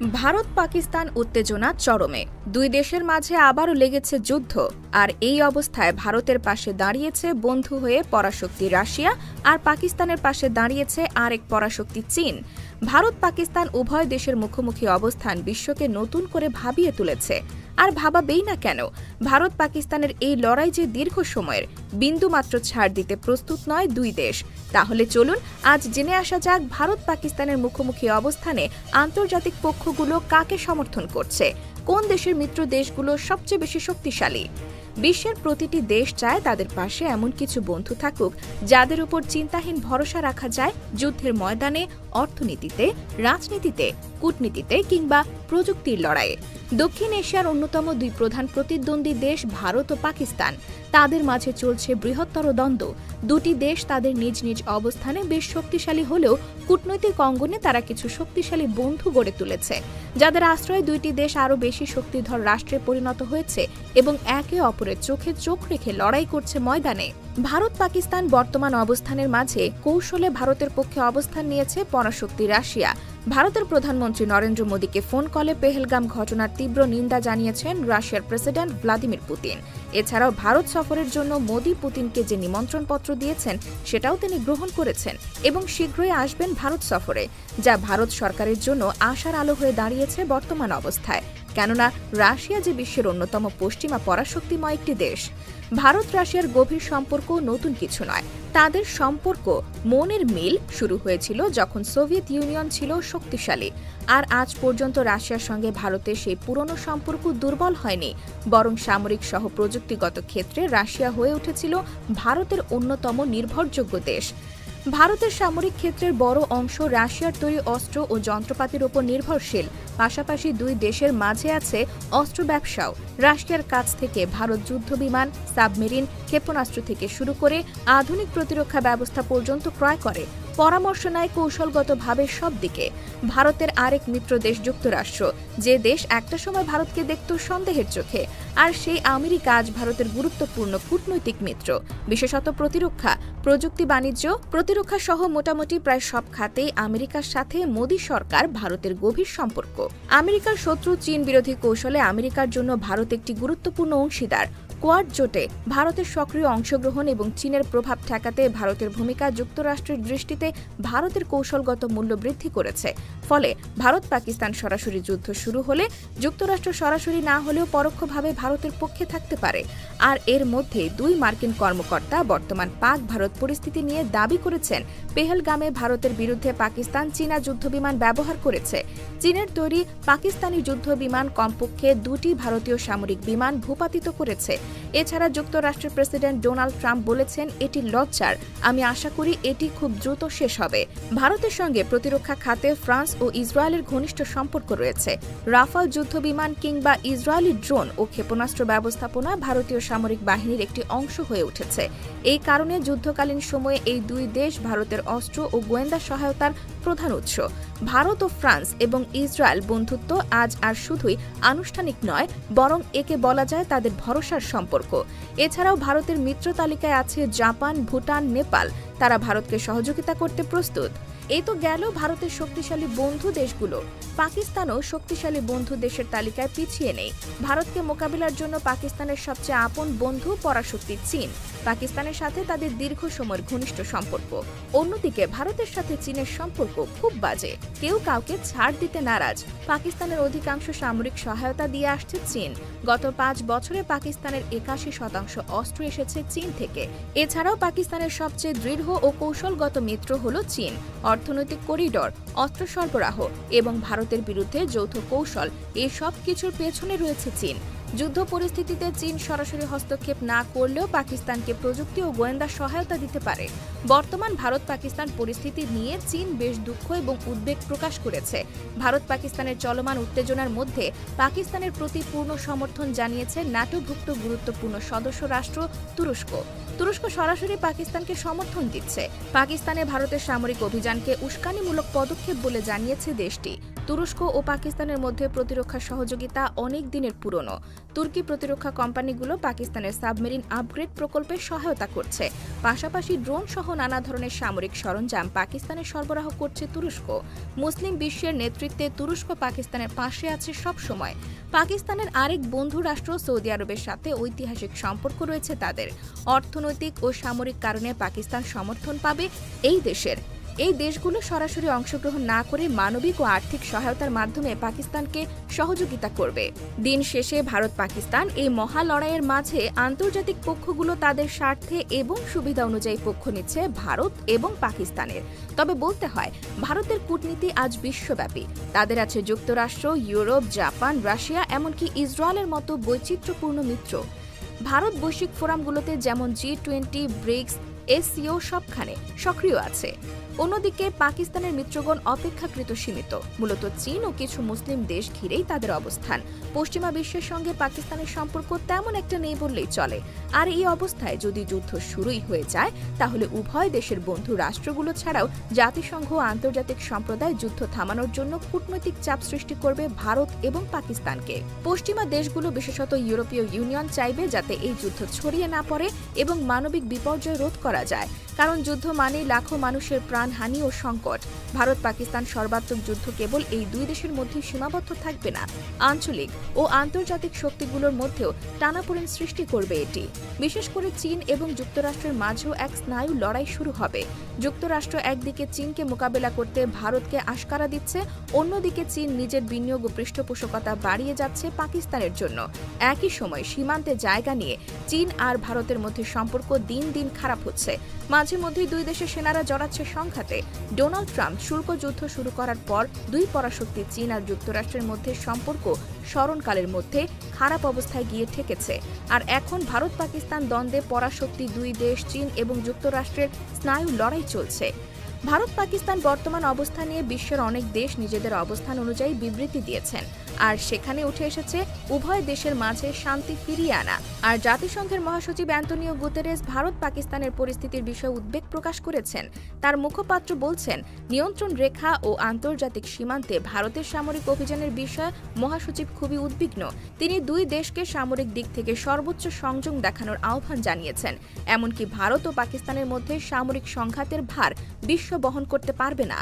ভারত পাকিস্তান উত্তেজনা চরমে। দুই দেশের মাঝে আবারও লেগেছে যুদ্ধ। আর এই অবস্থায় ভারতের পাশে দাঁড়িয়েছে বন্ধু হয়ে পরাশক্তি রাশিয়া, আর পাকিস্তানের পাশে দাঁড়িয়েছে আরেক পরাশক্তি চীন। ভারত পাকিস্তান উভয় দেশের মুখোমুখি অবস্থান বিশ্বকে নতুন করে ভাবিয়ে তুলেছে। আর ভাবাবেই না কেন, ভারত পাকিস্তানের এই লড়াই যে দীর্ঘ সময়ের, বিন্দুমাত্র ছাড় দিতে প্রস্তুত নয় দুই দেশ। তাহলে চলুন আজ জেনে আসা যাক ভারত পাকিস্তানের মুখোমুখি অবস্থানে আন্তর্জাতিক পক্ষগুলো কাকে সমর্থন করছে, কোন দেশের মিত্র দেশগুলো সবচেয়ে বেশি শক্তিশালী। বিশ্বের প্রতিটি দেশ চায় তাদের পাশে এমন কিছু বন্ধু থাকুক যাদের উপর চিন্তাহীন ভরসা রাখা যায় যুদ্ধের ময়দানে, অর্থনীতিতে, রাজনীতিতে, কূটনীতিতে কিংবা প্রযুক্তির লড়াইয়ে। দক্ষিণ এশিয়ার অন্যতম দুই প্রধান প্রতিদ্বন্দ্বী দেশ ভারত ও পাকিস্তান, তাদের মাঝে চলছে বৃহত্তর দ্বন্দ্ব। দুটি দেশ তাদের নিজ নিজ অবস্থানে বেশ শক্তিশালী হলেও কূটনৈতিক অঙ্গনে তারা কিছু শক্তিশালী বন্ধু গড়ে তুলেছে, যাদের আশ্রয়ে দুইটি দেশ আরও বেশি শক্তিধর রাষ্ট্রে পরিণত হয়েছে এবং একে অপরের চোখে চোখ রেখে লড়াই করছে ময়দানে। ভারত পাকিস্তান বর্তমান অবস্থানের মাঝে কৌশলে ভারতের পক্ষে অবস্থান নিয়েছে পরাশক্তি রাশিয়া। ভারতের প্রধানমন্ত্রী নরেন্দ্র মোদীকে ফোন কলে পেহেলগাম ঘটনার তীব্র নিন্দা জানিয়েছেন রাশিয়ার প্রেসিডেন্ট ভ্লাদিমির পুতিন। এছাড়াও ভারত সফরের জন্য মোদী পুতিনকে যে নিমন্ত্রণপত্র দিয়েছেন সেটাও তিনি গ্রহণ করেছেন এবং শীঘ্রই আসবেন ভারত সফরে, যা ভারত সরকারের জন্য আশার আলো হয়ে দাঁড়িয়েছে বর্তমান অবস্থায়। কেননা রাশিয়া যে বিশ্বের অন্যতম পশ্চিমা পরাশক্তিময় একটি দেশ। ভারত রাশিয়ার গভীর সম্পর্ক নতুন কিছু নয়। তাদের সম্পর্ক মনের মিল শুরু হয়েছিল যখন সোভিয়েত ইউনিয়ন ছিল শক্তিশালী। আর আজ পর্যন্ত রাশিয়ার সঙ্গে ভারতের সেই পুরনো সম্পর্ক দুর্বল হয়নি, বরং সামরিক সহ প্রযুক্তিগত ক্ষেত্রে রাশিয়া হয়ে উঠেছিল ভারতের অন্যতম নির্ভরযোগ্য দেশ। ভারতের সামরিক ক্ষেত্রের বড় অংশ রাশিয়ার তৈরি অস্ত্র ও যন্ত্রপাতির উপর নির্ভরশীল। পাশাপাশি দুই দেশের মাঝে আছে অস্ত্র ব্যবসাও। রাশিয়ার কাছ থেকে ভারত যুদ্ধবিমান, সাবমেরিন, ক্ষেপণাস্ত্র থেকে শুরু করে আধুনিক প্রতিরক্ষা ব্যবস্থা পর্যন্ত ক্রয় করে, পরামর্শ নেয় কৌশলগতভাবে সব দিকে। ভারতের আরেক মিত্র দেশ যুক্তরাষ্ট্র, যে দেশ একটা সময় ভারতকে দেখত সন্দেহের চোখে। আর সেই আমেরিকা আজ ভারতের গুরুত্বপূর্ণ কূটনৈতিক মিত্র, বিশেষত প্রতিরক্ষা, প্রযুক্তি, বাণিজ্য, প্রতিরক্ষা সহ মোটামুটি প্রায় সব খাতেই আমেরিকার সাথে মোদী সরকার ভারতের গভীর সম্পর্ক। আমেরিকার শত্রু চীন বিরোধী কৌশলে আমেরিকার জন্য ভারত একটি গুরুত্বপূর্ণ অংশীদার। কোয়াড জোটে ভারতের সক্রিয় অংশগ্রহণ এবং চীনের প্রভাব ঠেকাতে ভারতের ভূমিকা যুক্তরাষ্ট্রের দৃষ্টিতে ভারতের কৌশলগত মূল্য বৃদ্ধি করেছে। ফলে ভারত পাকিস্তান সরাসরি যুদ্ধ শুরু হলে যুক্তরাষ্ট্র সরাসরি না হলেও পরোক্ষভাবে ভারতের পক্ষে থাকতে পারে। আর এর মধ্যে দুই মার্কিন কর্মকর্তা বর্তমান পাক ভারত পরিস্থিতি নিয়ে দাবি করেছেন পেহেলগামে ভারতের বিরুদ্ধে পাকিস্তান চীনা যুদ্ধবিমান ব্যবহার করেছে। চীনের তৈরি পাকিস্তানি যুদ্ধবিমান কমপক্ষে দুটি ভারতীয় সামরিক বিমান ভূপাতিত করেছে। এছাড়া যুক্তরাষ্ট্রের প্রেসিডেন্ট ডোনাল্ড ট্রাম্প বলেছেন, এটি লজ্জার। আমি আশা করি এটি খুব দ্রুত শেষ হবে। ভারতের সঙ্গে প্রতিরক্ষা খাতে ফ্রান্স ও ইসরায়েলের ঘনিষ্ঠ সম্পর্ক রয়েছে। রাফাল যুদ্ধবিমান কিংবা ইসরায়েলি ড্রোন ও ক্ষেপণাস্ত্র ব্যবস্থাপনা ভারতীয় সামরিক বাহিনীর একটি অংশ হয়ে উঠেছে। এই কারণে যুদ্ধকালীন সময়ে এই দুই দেশ ভারতের অস্ত্র ও গোয়েন্দা সহায়তার প্রধান উৎস। ভারত ও ফ্রান্স এবং ইসরায়েল বন্ধুত্ব আজ আর শুধুই আনুষ্ঠানিক নয়, বরং একে বলা যায় তাদের ভরসার সম্পর্ক। এছাড়াও ভারতের মিত্র তালিকায় আছে জাপান, ভুটান, নেপাল। তারা ভারতকে সহযোগিতা করতে প্রস্তুত। এই তো গেল ভারতের শক্তিশালী বন্ধু দেশগুলো। পাকিস্তানও শক্তিশালী বন্ধু দেশের তালিকায় পিছিয়ে নেই। ভারতকে মোকাবিলার জন্য পাকিস্তানের সবচেয়ে আপন বন্ধু পরাশক্তি চীন। পাকিস্তানের সাথে তাদের দীর্ঘ সময়ের ঘনিষ্ঠ সম্পর্ক। অন্যদিকে ভারতের সাথে চীনের সম্পর্ক খুব বাজে, কেউ কাউকে ছাড় দিতে নারাজ। পাকিস্তানের অধিকাংশ সামরিক সহায়তা দিয়ে আসছে চীন। গত 5 বছরে পাকিস্তানের 81% অস্ত্র এসেছে চীন থেকে। এছাড়াও পাকিস্তানের সবচেয়ে দৃঢ় ও কৌশলগত মিত্র হল চীন। অর্থনৈতিক করিডর, অস্ত্র সরবরাহ এবং ভারতের বিরুদ্ধে যৌথ কৌশল, এই সব কিছুর পেছনে রয়েছে চীন। যুদ্ধ পরিস্থিতিতে চীন সরাসরি হস্তক্ষেপ না করলেও পাকিস্তানকে প্রযুক্তি ও গোয়েন্দা সহায়তা দিতে পারে। বর্তমান ভারত পাকিস্তান পরিস্থিতি নিয়ে চীন বেশ দুঃখ এবং উদ্বেগ প্রকাশ করেছে। ভারত পাকিস্তানের চলমান উত্তেজনার মধ্যে পাকিস্তানের প্রতি পূর্ণ সমর্থন জানিয়েছে ন্যাটোভুক্ত গুরুত্বপূর্ণ সদস্য রাষ্ট্র তুরস্ক। তুরস্ক সরাসরি পাকিস্তানকে সমর্থন দিচ্ছে। পাকিস্তানে ভারতের সামরিক অভিযানকে উস্কানিমূলক পদক্ষেপ বলে জানিয়েছে দেশটি। তুরস্ক ও পাকিস্তানের মধ্যে প্রতিরক্ষা সহযোগিতা অনেক দিনের পুরনো। তুর্কি প্রতিরক্ষা কোম্পানিগুলো পাকিস্তানের সাবমেরিন আপগ্রেড প্রকল্পে সহায়তা করছে। পাশাপাশি ড্রোন সহ নানা ধরনের সামরিক সরঞ্জাম পাকিস্তানে সরবরাহ করছে তুরস্ক। মুসলিম বিশ্বের নেতৃত্বে তুরস্ক পাকিস্তানের পাশে আছে সবসময়। পাকিস্তানের আরেক বন্ধু রাষ্ট্র সৌদি আরবের সাথে ঐতিহাসিক সম্পর্ক রয়েছে তাদের। অর্থনৈতিক ও সামরিক কারণে পাকিস্তান সমর্থন পাবে এই দেশের। এই দেশগুলো সরাসরি অংশগ্রহণ না করে মানবিক ও আর্থিক সহায়তার মাধ্যমে পাকিস্তানকে সহযোগিতা করবে। দিন শেষে ভারত পাকিস্তান এই মহা লড়াইয়ের মাঝে আন্তর্জাতিক পক্ষগুলো তাদের স্বার্থে এবং সুবিধা অনুযায়ী পক্ষ নিচ্ছে ভারত এবং পাকিস্তানের। তবে বলতে হয়, ভারতের কূটনীতি আজ বিশ্বব্যাপী। তাদের আছে যুক্তরাষ্ট্র, ইউরোপ, জাপান, রাশিয়া, এমনকি ইসরায়েলের মতো বৈচিত্র্যপূর্ণ মিত্র। ভারত বৈশ্বিক ফোরামগুলোতে যেমন G20, ব্রিক্স, এসসিও সবখানে সক্রিয় আছে। অন্যদিকে পাকিস্তানের মিত্রগণ অপেক্ষাকৃত সীমিত। মূলত চীন ও কিছু মুসলিম দেশ ঘিরেই তাদের অবস্থান। পশ্চিমা বিশ্বের সঙ্গে পাকিস্তানের সম্পর্ক তেমন একটা নেই বললেই চলে। আর এই অবস্থায় যদি যুদ্ধ শুরুই হয়ে যায়, তাহলে উভয় দেশের বন্ধু রাষ্ট্রগুলো ছাড়াও জাতিসংঘ ও আন্তর্জাতিক সম্প্রদায় যুদ্ধ থামানোর জন্য কূটনৈতিক চাপ সৃষ্টি করবে ভারত এবং পাকিস্তানকে। পশ্চিমা দেশগুলো, বিশেষত ইউরোপীয় ইউনিয়ন, চাইবে যাতে এই যুদ্ধ ছড়িয়ে না পড়ে এবং মানবিক বিপর্যয় রোধ করা যায়। কারণ যুদ্ধ মানেই লাখো মানুষের প্রাণহানি ও সংকট। ভারত পাকিস্তান সর্বাত্মক যুদ্ধ কেবল এই দুই দেশের মধ্যে সীমাবদ্ধ থাকবে না, আঞ্চলিক ও আন্তর্জাতিক শক্তিগুলোর মধ্যেও টানাপোড়েন সৃষ্টি করবে এটি। বিশেষ করে চীন এবং যুক্তরাষ্ট্রের মাঝেও এক স্নায়ু লড়াই শুরু হবে। যুক্তরাষ্ট্র একদিকে চীনকে মোকাবেলা করতে ভারতকে আশকারা দিচ্ছে, অন্যদিকে চীন নিজের বিনিয়োগ ও পৃষ্ঠপোষকতা বাড়িয়ে যাচ্ছে পাকিস্তানের জন্য। একই সময় সীমান্তে জায়গা নিয়ে চীন আর ভারতের মধ্যে সম্পর্ক দিন দিন খারাপ হচ্ছে। মাঝে মধ্যেই দুই দেশের সেনারা জড়াচ্ছে সংঘাতে। ডোনাল্ড ট্রাম্প শুল্ক যুদ্ধ শুরু করার পর দুই পরাশক্তি চীন আর যুক্তরাষ্ট্রের মধ্যে সম্পর্ক স্মরণকালের মধ্যে খারাপ অবস্থায় গিয়ে ঠেকেছে। আর এখন ভারত পাকিস্তান দ্বন্দ্বে পরাশক্তি দুই দেশ চীন এবং যুক্তরাষ্ট্রের স্নায়ু লড়াই চলছে। ভারত পাকিস্তান বর্তমান অবস্থা নিয়ে বিশ্বের অনেক দেশ নিজেদের অবস্থান অনুযায়ী বিবৃতি দিয়েছেন। আর সেখানে উঠে এসেছে উভয় দেশের মাঝে শান্তি ফিরিয়ে আনা। আর জাতিসংঘের মহাসচিব অ্যান্টোনিও গুতেরেস ভারত পাকিস্তানের পরিস্থিতির বিষয়ে উদ্বেগ প্রকাশ করেছেন। তার মুখপাত্র বলছেন, নিয়ন্ত্রণ রেখা ও আন্তর্জাতিক সীমান্তে ভারতের সামরিক অভিযানের বিষয়ে মহাসচিব খুবই উদ্বিগ্ন। তিনি দুই দেশকে সামরিক দিক থেকে সর্বোচ্চ সংযম দেখানোর আহ্বান জানিয়েছেন। এমনকি ভারত ও পাকিস্তানের মধ্যে সামরিক সংঘাতের ভার বিশ্ব বহন করতে পারবে না।